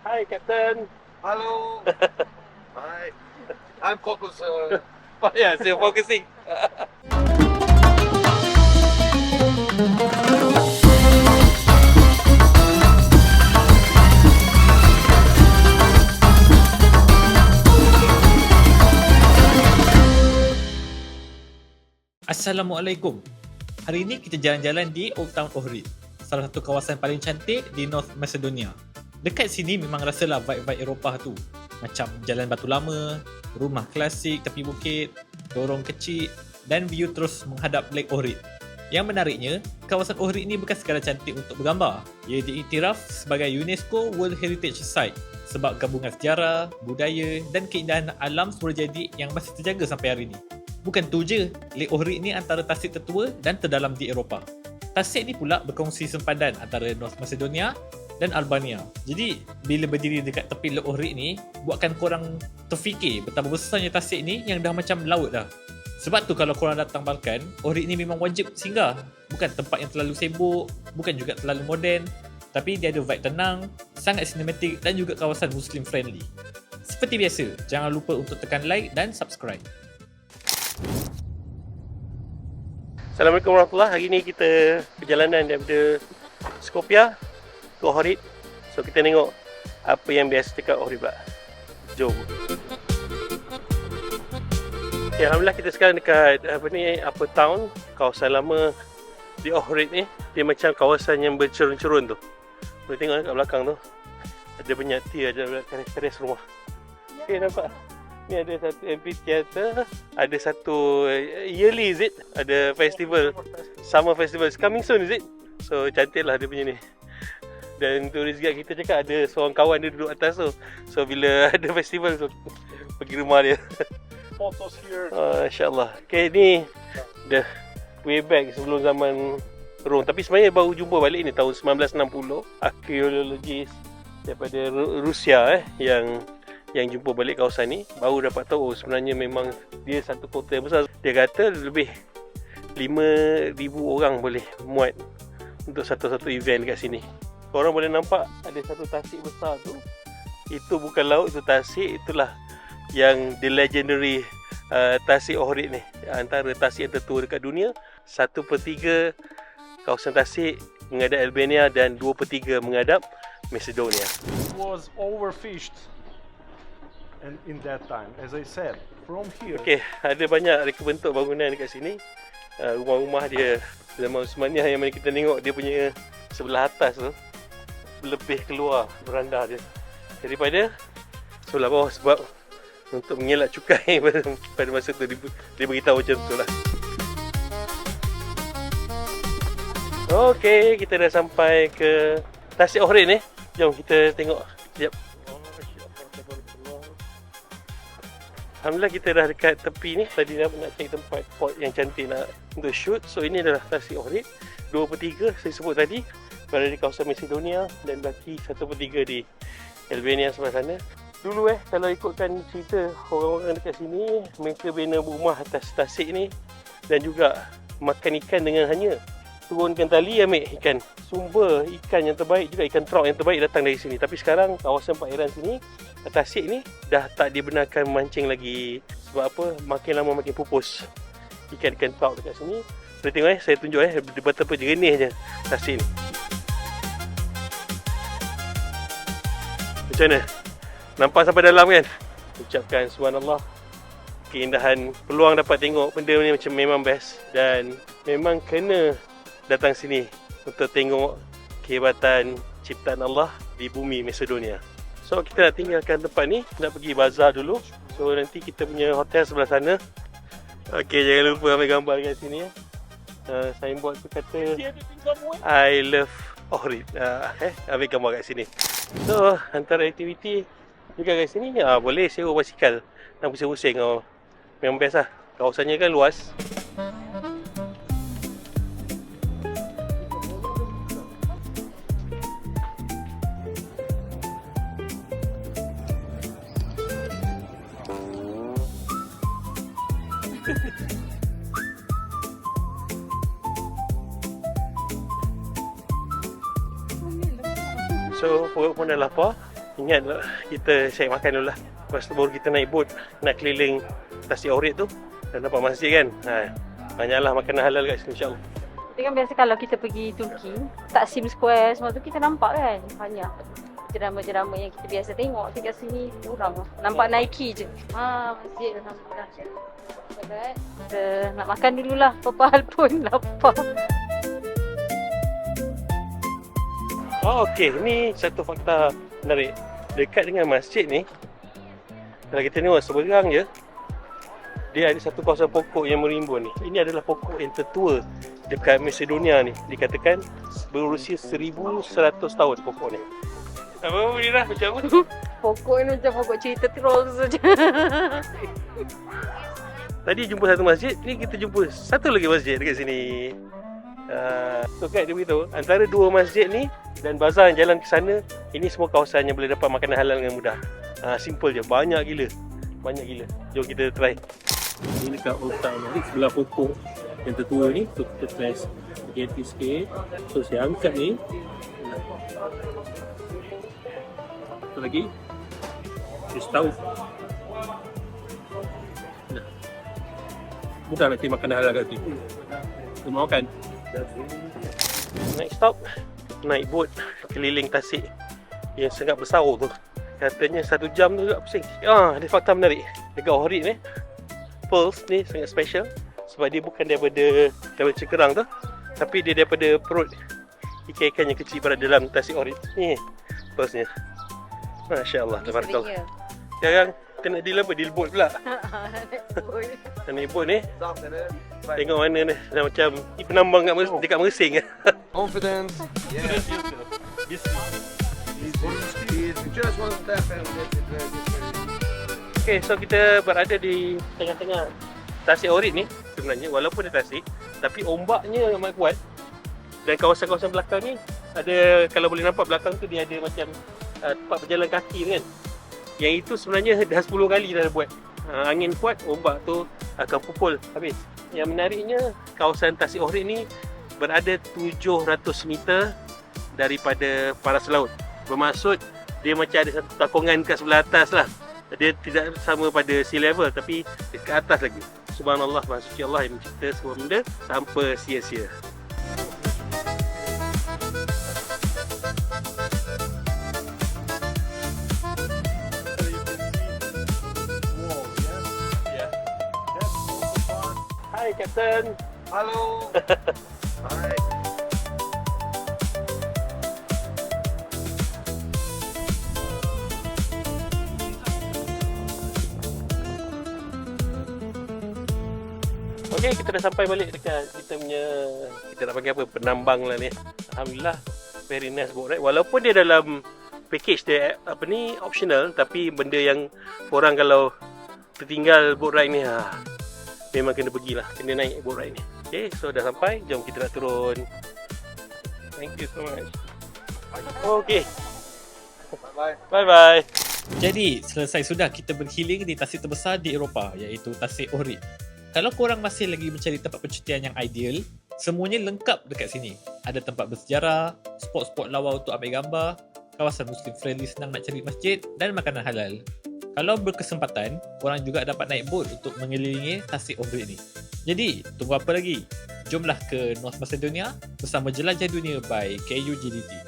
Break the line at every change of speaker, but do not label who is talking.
Hi, Captain.
Hello. Hi. I'm focused.
Oh, yeah, still focusing.
Assalamualaikum. Hari ini kita jalan-jalan di Old Town Ohrid, salah satu kawasan paling cantik di North Macedonia. Dekat sini memang rasalah vibe-vibe Eropah tu. Macam jalan batu lama, rumah klasik tepi bukit, lorong kecil dan view terus menghadap Lake Ohrid. Yang menariknya, kawasan Ohrid ni bukan sekadar cantik untuk bergambar. Ia diiktiraf sebagai UNESCO World Heritage Site sebab gabungan sejarah, budaya dan keindahan alam semula jadi yang masih terjaga sampai hari ini. Bukan tu je, Lake Ohrid ni antara tasik tertua dan terdalam di Eropah. Tasik ni pula berkongsi sempadan antara North Macedonia dan Albania. Jadi, bila berdiri dekat tepi Lake Ohrid ni, buatkan korang terfikir betapa besarnya tasik ni yang dah macam laut dah. Sebab tu kalau korang datang Balkan, Ohrid ni memang wajib singgah. Bukan tempat yang terlalu sibuk, bukan juga terlalu moden, tapi dia ada vibe tenang, sangat sinematik dan juga kawasan Muslim friendly. Seperti biasa, jangan lupa untuk tekan like dan subscribe.
Assalamualaikum warahmatullahi. Hari ni kita perjalanan daripada Skopje ke Ohrid. So kita tengok apa yang biasa dekat Ohrid pula. Jom. Okay, Alhamdulillah kita sekarang dekat Upper Town, kawasan lama di Ohrid ni. Dia macam kawasan yang bercerun-cerun tu. Boleh tengok kat belakang tu. Ada banyak tea, ada teres rumah. Okay, nampak? Ni ada satu amphitheater, ada satu yearly, is it? Ada festival, summer festival. It's coming soon, is it? So cantik lah dia punya ni. Dan turis guide kita cakap ada seorang kawan dia duduk atas tu. So bila ada festival tu pergi rumah dia.
Photos here.
InsyaAllah. Okay, ni dah way back sebelum zaman Rom. Tapi sebenarnya baru jumpa balik ni tahun 1960. Arkeologis daripada Rusia yang jumpa balik kawasan ni baru dapat tahu sebenarnya memang dia satu kota yang besar. Dia kata lebih 5,000 orang boleh muat untuk satu-satu event kat sini. Korang boleh nampak ada satu tasik besar tu. Itu bukan laut, itu tasik. Itulah yang the legendary tasik Ohrid ni. Antara tasik yang tertua dekat dunia. 1/3 kawasan tasik menghadap Albania dan 2/3 menghadap Macedonia.
It was overfished. And in that time, as I said, from here.
Okey, ada banyak reka bentuk bangunan dekat sini. Rumah-rumah dia zaman Uthmaniyah yang mana kita tengok dia punya sebelah atas tu lebih keluar beranda dia daripada sebelah bawah, sebab untuk mengelak cukai pada masa tu dia beritahu macam tu lah. Okey, kita dah sampai ke Tasik Ohrid ni. Jom kita tengok. Sekejap. Alhamdulillah kita dah dekat tepi ni. Tadi dah nak cari tempat spot yang cantik nak untuk shoot. So ini adalah Tasik Ohrid. 2/3 saya sebut tadi berada di kawasan Macedonia dan baki 1/3 di Albania sebelah sana. Dulu kalau ikutkan cerita orang-orang dekat sini, mereka bina rumah atas tasik ni dan juga makan ikan dengan hanya turunkan tali ambil ikan. Sumber ikan yang terbaik juga, ikan trout yang terbaik datang dari sini. Tapi sekarang kawasan perairan sini, tasik ni dah tak dibenarkan memancing lagi. Sebab apa? Makin lama makin pupus ikan-ikan trout dekat sini. Boleh tengok saya tunjuk betapa jernihnya tasik ni. Macam mana? Nampak sampai dalam kan? Ucapkan subhanallah. Keindahan, peluang dapat tengok benda ni macam memang best. Dan memang kena datang sini untuk tengok kehebatan ciptaan Allah di bumi Macedonia. So kita nak tinggalkan tempat ni, nak pergi bazar dulu. So nanti kita punya hotel sebelah sana. Okey, jangan lupa ambil gambar kat sini ya. Signboard tu kata I love Ohrid. Ambil gambar kat sini. So antara aktiviti juga kat sini boleh sewa basikal dan pusing-pusing. Memang best lah. Kawasannya kan luas. So perut pun dah lapar. Ingat kita cari makan dulu lah. Lepas tu baru kita naik boat nak keliling Tasik Ohrid tu dan dapat masjid kan. Banyaklah makanan halal kat sini insyaAllah.
Tapi kan biasa kalau kita pergi Turki, Taksim Square semua tu kita nampak kan banyak jerama-jerama yang kita biasa tengok. Tapi kat sini kurang. Nampak Nike je. Masjid Alhamdulillah. Alright. Kita nak makan dululah. Apa hal pun lapar.
Okey, ni satu fakta menarik. Dekat dengan masjid ni, kalau kita tengok seberang je, dia ada satu kawasan pokok yang merimbun ni. Ini adalah pokok yang tertua dekat Macedonia ni. Dikatakan berusia 1100 tahun pokok ni. Apa Munirah macam apa?
Pokok ni macam pokok cerita terus saja.
Tadi jumpa satu masjid, ni kita jumpa satu lagi masjid dekat sini. So guide dia beritahu, antara dua masjid ni dan bazar yang jalan ke sana, ini semua kawasan yang boleh dapat makanan halal dengan mudah. Simple je, banyak gila. Banyak gila. Jom kita try. Ini dekat Old Town ni, sebelah pokok yang tertua ni. So kita try spaghetti sikit. So saya angkat ni. Satu lagi. Dia tahu. Mudah nak cari makanan halal kat sini. Kita mau kan? Next stop, naik boat keliling Tasik yang sangat besar tu. Katanya 1 jam tu juga pusing. Ada fakta menarik. Dekat Ohrid ni, pearls ni sangat special sebab dia bukan daripada cekerang tu, tapi dia daripada perut ikan-ikan yang kecil berada dalam Tasik Ohrid. Ni pearls ni. Masya Allah, tabarakallah. Sekarang kita nak deal apa? Deal boat pula. Naik boat ni. Tengok mana ni. Dah macam penambang dekat Mersing.
Confidence. Yes. Just one step and
Okay, so kita berada di tengah-tengah Tasik Ohrid ni sebenarnya, walaupun dia Tasik, tapi ombaknya amat kuat. Dan kawasan-kawasan belakang ni ada, kalau boleh nampak belakang tu dia ada macam tempat berjalan kaki kan. Yang itu sebenarnya dah 10 kali dah buat. Angin kuat, ombak tu akan pukul habis. Yang menariknya, kawasan Tasik Ohrid ni berada 700 meter daripada paras laut. Bermaksud dia macam ada satu takungan kat sebelah atas lah. Dia tidak sama pada sea level, tapi dekat atas lagi. Subhanallah, Maha Suci Allah yang mencipta semua benda tanpa sia-sia. Hi Captain.
Hello. Hi.
Okay, kita dah sampai balik dekat kita punya, kita nak panggil apa, penambang lah ni. Alhamdulillah, very nice boat ride. Walaupun dia dalam package dia apa ni, optional, tapi benda yang korang kalau tertinggal boat ride ni, memang kena pergilah, kena naik boat ride ni. Okay, so dah sampai, jom kita nak turun. Thank you so much. Okay,
Bye.
bye-bye.
Jadi, selesai sudah kita berhealing di tasik terbesar di Eropah, iaitu Tasik Ohrid. Kalau korang masih lagi mencari tempat percutian yang ideal, semuanya lengkap dekat sini. Ada tempat bersejarah, spot-spot lawa untuk ambil gambar, kawasan Muslim friendly senang nak cari masjid dan makanan halal. Kalau berkesempatan, korang juga dapat naik boat untuk mengelilingi Tasik Ohrid ni. Jadi, tunggu apa lagi? Jomlah ke North Macedonia bersama Jelajah Dunia by KUGDT.